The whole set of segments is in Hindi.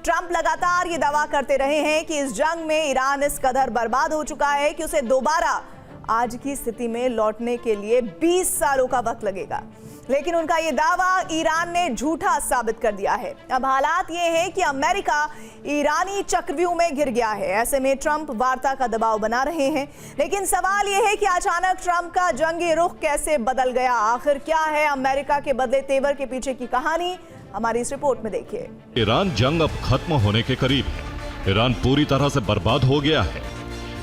ट्रंप लगातार ये दावा करते रहे हैं कि इस जंग में ईरान इस कदर बर्बाद हो चुका है कि उसे दोबारा आज की स्थिति में लौटने के लिए 20 सालों का वक्त लगेगा। लेकिन उनका ये दावा ईरान ने झूठा साबित कर दिया है। अब हालात ये हैं कि अमेरिका ईरानी चक्रव्यूह में घिर गया है। ऐसे में ट्रंप वार्ता का दबाव बना रहे हैं। लेकिन सवाल ये है कि अचानक ट्रंप का जंगी रुख कैसे बदल गया? आखिर क्या है अमेरिका के बदले तेवर के पीछे की कहानी? हमारी इस रिपोर्ट में देखिए। ईरान जंग अब खत्म होने के करीब है। ईरान पूरी तरह से बर्बाद हो गया है।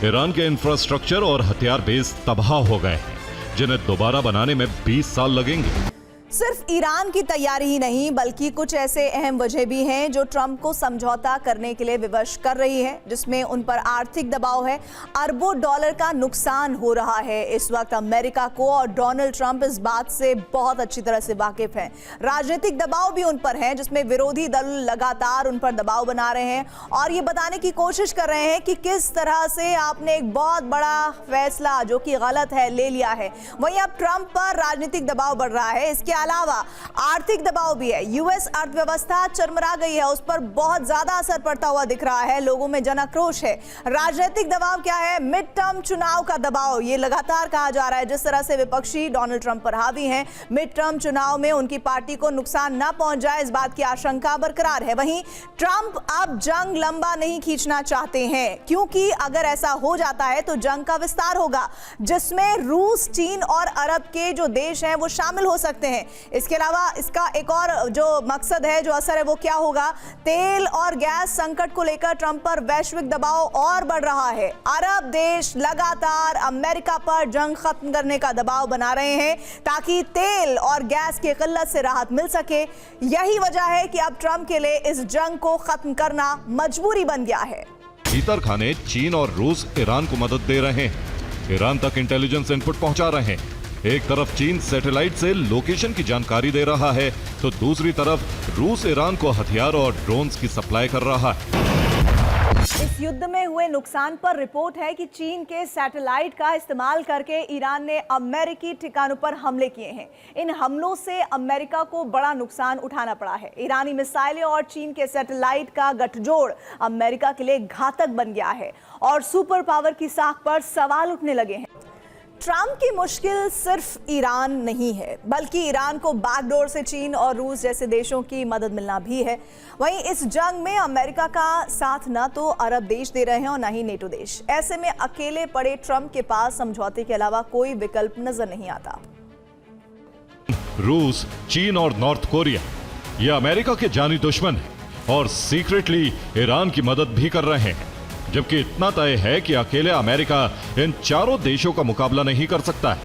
ईरान के इंफ्रास्ट्रक्चर और हथियार बेस तबाह हो गए हैं, जिन्हें दोबारा बनाने में 20 साल लगेंगे। सिर्फ ईरान की तैयारी ही नहीं, बल्कि कुछ ऐसे अहम वजह भी हैं जो ट्रंप को समझौता करने के लिए विवश कर रही है, जिसमें उन पर आर्थिक दबाव है। अरबों डॉलर का नुकसान हो रहा है इस वक्त अमेरिका को, और डोनाल्ड ट्रंप इस बात से बहुत अच्छी तरह से वाकिफ हैं। राजनीतिक दबाव भी उन पर है, जिसमें विरोधी दल लगातार उन पर दबाव बना रहे हैं और ये बताने की कोशिश कर रहे हैं कि किस तरह से आपने एक बहुत बड़ा फैसला जो कि गलत है ले लिया है। वहीं अब ट्रंप पर राजनीतिक दबाव बढ़ रहा है। इसके अलावा आर्थिक दबाव भी है। यूएस अर्थव्यवस्था चरमरा गई है, उस पर बहुत ज्यादा असर पड़ता हुआ दिख रहा है। लोगों में जन आक्रोश है। राजनीतिक दबाव क्या है? मिड टर्म चुनाव का दबाव, ये लगातार कहा जा रहा है। जिस तरह से विपक्षी डोनाल्ड ट्रंप पर हावी हैं, मिड टर्म चुनाव में उनकी पार्टी को नुकसान न पहुंच जाए, इस बात की आशंका बरकरार है। वहीं ट्रंप अब जंग लंबा नहीं खींचना चाहते हैं, क्योंकि अगर ऐसा हो जाता है तो जंग का विस्तार होगा, जिसमें रूस, चीन और अरब के जो देश हैं वो शामिल हो सकते हैं। इसके अलावा इसका एक और जो मकसद है, जो असर है, वो क्या होगा? तेल और गैस संकट को लेकर ट्रंप पर वैश्विक दबाव और बढ़ रहा है। अरब देश लगातार अमेरिका पर जंग खत्म करने का दबाव बना रहे हैं ताकि तेल और गैस की किल्लत से राहत मिल सके। यही वजह है कि अब ट्रंप के लिए इस जंग को खत्म करना मजबूरी बन गया है। भीतर खाने चीन और रूस ईरान को मदद दे रहे हैं। ईरान तक इंटेलिजेंस इनपुट पहुंचा रहे हैं। एक तरफ चीन सैटेलाइट से लोकेशन की जानकारी दे रहा है, तो दूसरी तरफ रूस ईरान को हथियार और ड्रोन्स की सप्लाई कर रहा है। इस युद्ध में हुए नुकसान पर रिपोर्ट है कि चीन के सैटेलाइट का इस्तेमाल करके ईरान ने अमेरिकी ठिकानों पर हमले किए हैं। इन हमलों से अमेरिका को बड़ा नुकसान उठाना पड़ा है। ईरानी मिसाइलें और चीन के सैटेलाइट का गठजोड़ अमेरिका के लिए घातक बन गया है और सुपर पावर की साख पर सवाल उठने लगे हैं। ट्रंप की मुश्किल सिर्फ ईरान नहीं है, बल्कि ईरान को बैकडोर से चीन और रूस जैसे देशों की मदद मिलना भी है। वहीं इस जंग में अमेरिका का साथ न तो अरब देश दे रहे हैं और न ही नेटो देश। ऐसे में अकेले पड़े ट्रंप के पास समझौते के अलावा कोई विकल्प नजर नहीं आता। रूस, चीन और नॉर्थ कोरिया ये अमेरिका के जानी दुश्मन हैं और सीक्रेटली ईरान की मदद भी कर रहे हैं, जबकि इतना तय है कि अकेले अमेरिका इन चारों देशों का मुकाबला नहीं कर सकता है।